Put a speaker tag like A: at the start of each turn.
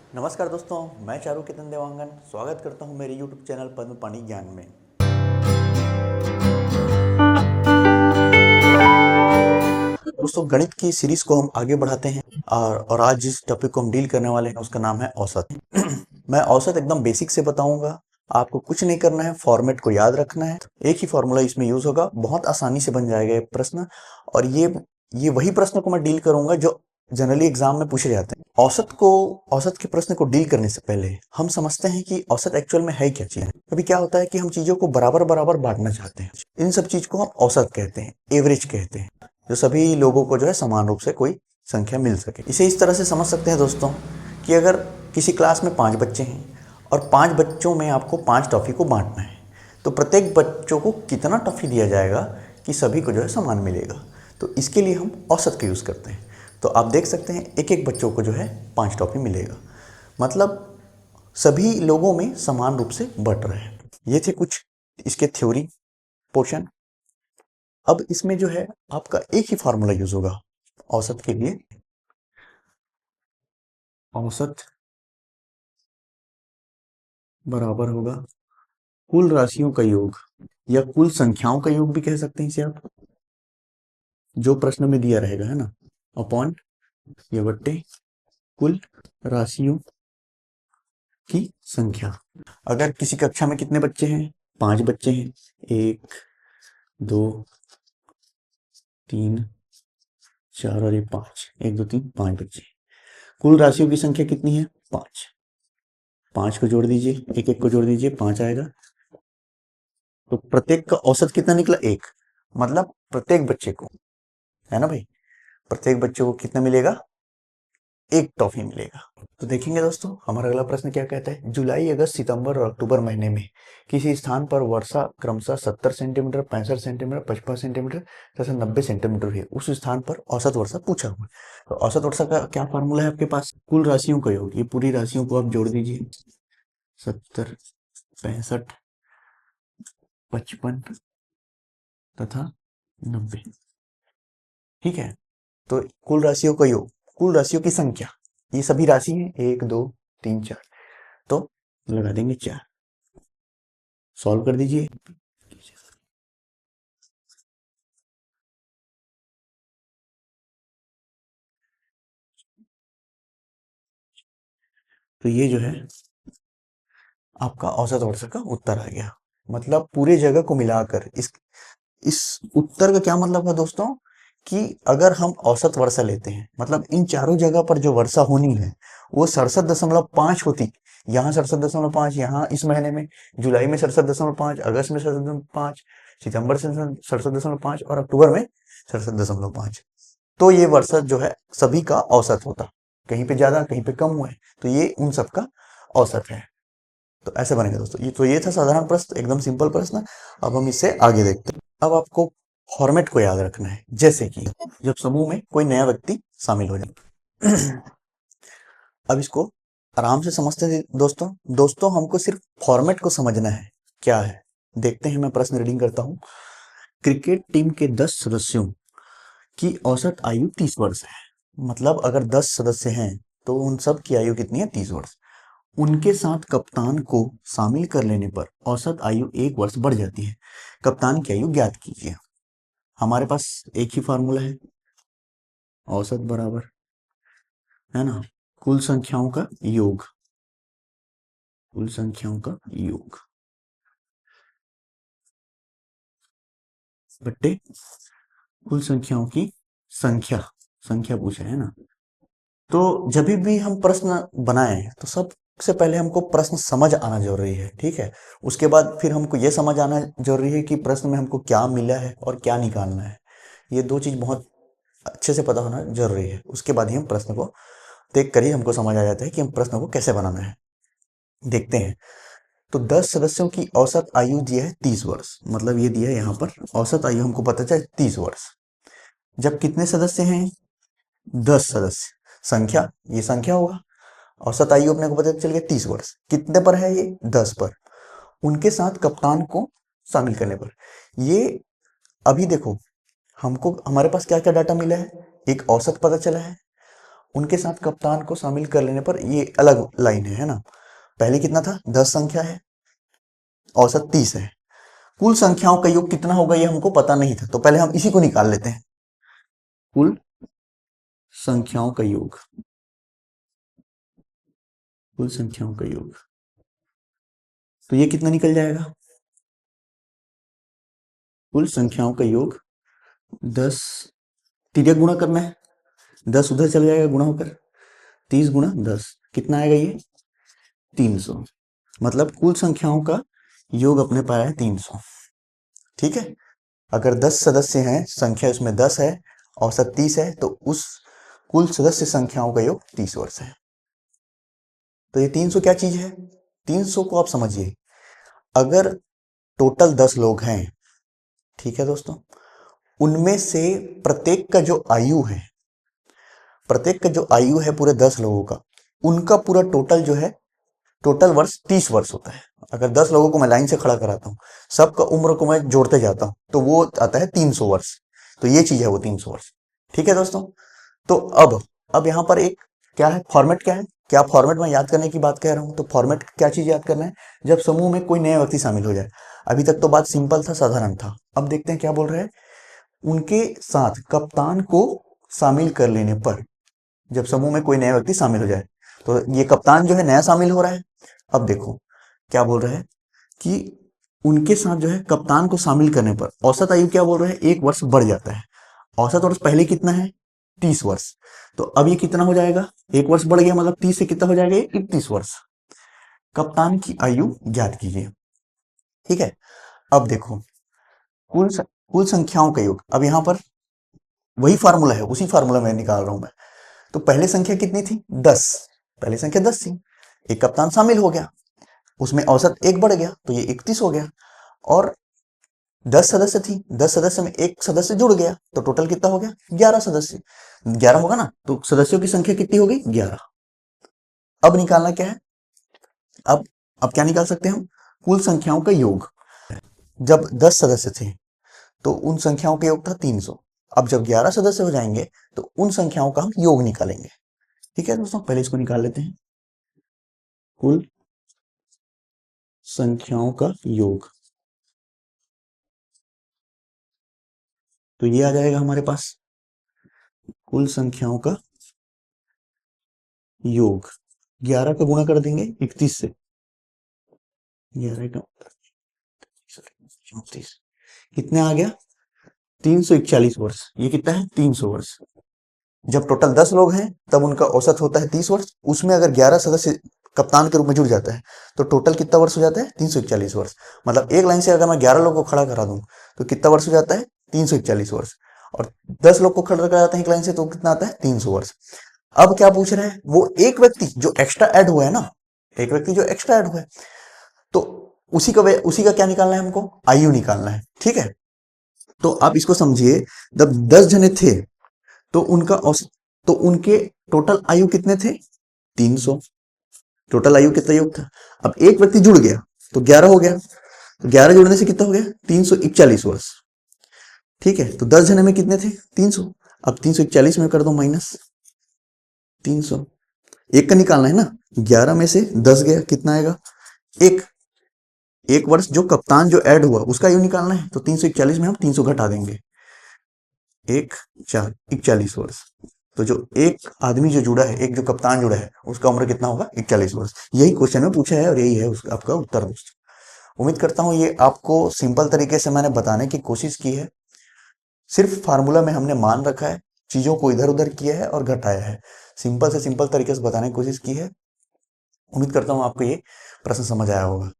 A: नमस्कार दोस्तों, मैं चारुकेतन देवांगन स्वागत करता हूं मेरे YouTube चैनल पद्म पानी ज्ञान में। दोस्तों, गणित की सीरीज को हम आगे बढ़ाते हैं और आज जिस टॉपिक को हम डील करने वाले हैं उसका नाम है औसत। मैं औसत एकदम बेसिक से बताऊंगा। आपको कुछ नहीं करना है, फॉर्मेट को याद रखना है। एक ही फॉर्मूला इसमें यूज होगा, बहुत आसानी से बन जाएगा ये प्रश्न। और ये वही प्रश्न को मैं डील करूंगा जो जनरली एग्जाम में पूछे जाते हैं। औसत के प्रश्न को डील करने से पहले हम समझते हैं कि औसत एक्चुअल में है क्या चीज। कभी क्या होता है कि हम चीजों को बराबर बराबर बांटना चाहते हैं। इन सब चीज को हम औसत कहते हैं, एवरेज कहते हैं, जो सभी लोगों को जो है समान रूप से कोई संख्या मिल सके। इसे इस तरह से समझ सकते हैं दोस्तों कि अगर किसी क्लास में 5 बच्चे हैं और 5 बच्चों में आपको 5 टॉफी को बांटना है, तो प्रत्येक बच्चों को कितना टॉफी दिया जाएगा कि सभी को जो है समान मिलेगा। तो इसके लिए हम औसत का यूज करते हैं। तो आप देख सकते हैं एक एक बच्चों को जो है 5 टॉफी मिलेगा, मतलब सभी लोगों में समान रूप से बंट रहे हैं। ये थे कुछ इसके थ्योरी पोर्शन। अब इसमें जो है आपका एक ही फॉर्मूला यूज होगा औसत के लिए। औसत बराबर होगा कुल राशियों का योग, या कुल संख्याओं का योग भी कह सकते हैं इसे आप, जो प्रश्न में दिया रहेगा, है ना, अपॉन या बट्टे कुल राशियों की संख्या। अगर किसी कक्षा में कितने बच्चे हैं, 5 बच्चे हैं, 1 2 3 4 और ये 5, 1 2 3 5 बच्चे। कुल राशियों की संख्या कितनी है, 5। 5 को जोड़ दीजिए, एक एक को जोड़ दीजिए, 5 आएगा। तो प्रत्येक का औसत कितना निकला, 1। मतलब प्रत्येक बच्चे को, है ना भाई, प्रत्येक बच्चे को कितना मिलेगा, 1 टॉफी मिलेगा। तो देखेंगे दोस्तों हमारा अगला प्रश्न क्या कहता है। जुलाई, अगस्त, सितंबर और अक्टूबर महीने में किसी स्थान पर वर्षा क्रमशः 70 सेंटीमीटर, 65 सेंटीमीटर, 55 सेंटीमीटर तथा 90 सेंटीमीटर हुई। उस स्थान पर औसत वर्षा पूछा हुआ है। तो औसत वर्षा का क्या फार्मूला है आपके पास, कुल राशियों का योग। ये पूरी राशियों को आप जोड़ दीजिए, 70, 65, 55 तथा 90। ठीक है, तो कुल राशियों का योग, कुल राशियों की संख्या, ये सभी राशि हैं, 1 2 3 4, तो लगा देंगे 4। सॉल्व कर दीजिए। तो ये जो है आपका औसत वर्षा का उत्तर आ गया। मतलब पूरे जगह को मिलाकर इस उत्तर का क्या मतलब है दोस्तों, कि अगर हम औसत वर्षा लेते हैं, मतलब इन चारों जगह पर जो वर्षा होनी है वो 67.5 होती। यहाँ 67.5, यहाँ इस महीने में जुलाई में 67.5, अगस्त में 67.5, सितंबर से 67.5 और अक्टूबर में 67.5। तो ये वर्षा जो है सभी का औसत होता, कहीं पे ज्यादा कहीं पे कम हुआ है, तो ये उन सब का औसत है। तो ऐसे बनेगा दोस्तों। ये था साधारण प्रश्न, एकदम सिंपल प्रश्न। अब हम इससे आगे देखते हैं। अब आपको फॉर्मेट को याद रखना है, जैसे कि जब समूह में कोई नया व्यक्ति शामिल हो जाए। अब इसको आराम से समझते हैं दोस्तों। दोस्तों हमको सिर्फ फॉर्मेट को समझना है क्या है। देखते हैं, मैं प्रश्न रीडिंग करता हूं। क्रिकेट टीम के 10 सदस्यों की औसत आयु 30 वर्ष है। मतलब अगर 10 सदस्य हैं तो उन सब की आयु कितनी है, 30 वर्ष। उनके साथ कप्तान को शामिल कर लेने पर औसत आयु 1 वर्ष बढ़ जाती है। कप्तान की आयु ज्ञात कीजिए। हमारे पास एक ही फॉर्मूला है, औसत बराबर, है ना, कुल संख्याओं का योग, कुल संख्याओं का योग बट्टे कुल संख्याओं की संख्या, संख्या पूछा है ना। तो जब भी हम प्रश्न बनाएं तो सबसे पहले हमको प्रश्न समझ आना जरूरी है, ठीक है। उसके बाद फिर हमको ये समझ आना जरूरी है कि प्रश्न में हमको क्या मिला है और क्या निकालना है। ये दो चीज बहुत अच्छे से पता होना जरूरी है। उसके बाद ही हम प्रश्न को देख कर ही हमको समझ आ जाता है कि हम प्रश्न को कैसे बनाना है। देखते हैं। तो 10 सदस्यों की औसत आयु दिया है 30 वर्ष, मतलब ये दिया है यहाँ पर औसत आयु हमको पता चला 30 वर्ष। जब कितने सदस्य हैं, 10 सदस्य, संख्या, ये संख्या होगा। औसत आयु अपने को पता चल गया 30 वर्ष, कितने पर है ये, 10 पर। उनके साथ कप्तान को शामिल करने पर, ये अभी देखो हमको हमारे पास क्या क्या डाटा मिला है, एक औसत पता चला है उनके साथ कप्तान को शामिल कर लेने पर, ये अलग लाइन है ना। पहले कितना था, 10 संख्या है, औसत 30 है। कुल संख्याओं का योग कितना होगा ये हमको पता नहीं था, तो पहले हम इसी को निकाल लेते हैं। कुल संख्याओं का योग, कुल संख्याओं का योग, तो ये कितना निकल जाएगा, कुल संख्याओं का योग 10, तिर्यक गुणा करना है, 10 उधर चल जाएगा गुणा होकर, 30 गुणा 10 कितना आएगा ये 300। मतलब कुल संख्याओं का योग अपने पाया है 300। ठीक है, अगर 10 सदस्य हैं, संख्या उसमें 10 है, औसत 30 है, तो उस कुल सदस्य संख्याओं का योग 30 वर्ष है। तो ये 300 क्या चीज है, 300 को आप समझिए, अगर टोटल 10 लोग हैं, ठीक है दोस्तों, उनमें से प्रत्येक का जो आयु है, प्रत्येक का जो आयु है पूरे 10 लोगों का, उनका पूरा टोटल जो है, टोटल वर्ष 30 वर्ष होता है। अगर 10 लोगों को मैं लाइन से खड़ा कराता हूँ, सबका उम्र को मैं जोड़ते जाता हूँ, तो वो आता है 300 वर्ष। तो ये चीज है वो 300 वर्ष। ठीक है दोस्तों, तो अब यहाँ पर एक क्या है, फॉर्मेट क्या है, क्या फॉर्मेट में याद करने की बात कह रहा हूँ, तो फॉर्मेट क्या चीज याद करना है, जब समूह में कोई नया व्यक्ति शामिल हो जाए। अभी तक तो बात सिंपल था, साधारण था। अब देखते हैं क्या बोल रहे हैं, उनके साथ कप्तान को शामिल कर लेने पर, जब समूह में कोई नया व्यक्ति शामिल हो जाए, तो ये कप्तान जो है नया शामिल हो रहा है। अब देखो क्या बोल रहा है कि उनके साथ जो है कप्तान को शामिल करने पर औसत आयु क्या बोल रहे हैं, 1 वर्ष बढ़ जाता है। औसत वर्ष पहले कितना है, 30 वर्ष। तो अब ये कितना हो जाएगा, 1 वर्ष बढ़ गया, मतलब 30 से कितना हो जाएगा, 31 वर्ष। कप्तान की आयु ज्ञात कीजिए। ठीक है, अब देखो कुल संख्याओं का योग, अब यहां पर वही फार्मूला है, उसी फार्मूला में निकाल रहा हूं मैं। तो पहले संख्या कितनी थी, 10, पहले संख्या 10 थी, एक कप्तान शामिल हो गया, उसमें औसत 1 बढ़ गया, तो ये 31 हो गया। और 10 सदस्य थी, 10 सदस्य में एक सदस्य जुड़ गया, तो टोटल कितना हो गया, 11 सदस्य, 11 होगा ना, तो सदस्यों की संख्या कितनी हो गई, 11। अब निकालना क्या है, अब क्या निकाल सकते हैं हम, कुल संख्याओं का योग। जब 10 सदस्य थे तो उन संख्याओं का योग था 300। अब जब 11 सदस्य हो जाएंगे तो उन संख्याओं का हम योग निकालेंगे। ठीक है दोस्तों, पहले इसको निकाल लेते हैं, कुल संख्याओं का योग, तो ये आ जाएगा हमारे पास कुल संख्याओं का योग, 11 का गुणा कर देंगे 31 से, 11 का 34, कितने आ गया, 341 वर्ष। ये कितना है, 300 वर्ष। जब टोटल 10 लोग हैं तब उनका औसत होता है 30 वर्ष, उसमें अगर 11 सदस्य कप्तान के रूप में जुड़ जाता है तो टोटल कितना वर्ष हो जाता है, 341 वर्ष। मतलब एक लाइन से अगर मैं 11 लोगों को खड़ा करा दूं तो कितना वर्ष हो जाता है, 341 वर्ष। और 10 लोग को खड़ा कराते हैं एक लाइन से तो कितना आता है, 300 वर्ष। अब क्या पूछ रहे हैं, वो एक व्यक्ति जो एक्स्ट्रा ऐड हुआ है ना, एक व्यक्ति जो एक्स्ट्रा ऐड हुआ है, तो उसी का क्या निकालना है हमको, आयु निकालना है। ठीक है, तो आप इसको समझिए, जब 10 जने थे तो तो उनके टोटल आयु कितने थे, 300। टोटल आयु कितना योग था। अब एक व्यक्ति जुड़ गया तो 11 हो गया, तो 11 जुड़ने से कितना हो गया, 341 वर्ष। ठीक है, तो 10 जने में कितने थे, 300। अब 341 में कर दो माइनस 300, एक का निकालना है ना, 11 में से 10 गया, कितना आएगा, एक। एक वर्ष जो कप्तान जो ऐड हुआ उसका आयु निकालना है, तो 341 में हम 300 घटा देंगे, 41 वर्ष। तो जो एक आदमी जो जुड़ा है, एक जो कप्तान जुड़ा है, उसका उम्र कितना होगा, 41 वर्ष। यही क्वेश्चन में पूछा है और यही है उसका आपका उत्तर दोस्तों। उम्मीद करता हूं ये आपको सिंपल तरीके से मैंने बताने की कोशिश की है। सिर्फ फार्मूला में हमने मान रखा है, चीजों को इधर उधर किया है और घटाया है, सिंपल से सिंपल तरीके से बताने की कोशिश की है। उम्मीद करता हूं आपको ये प्रश्न समझ आया होगा।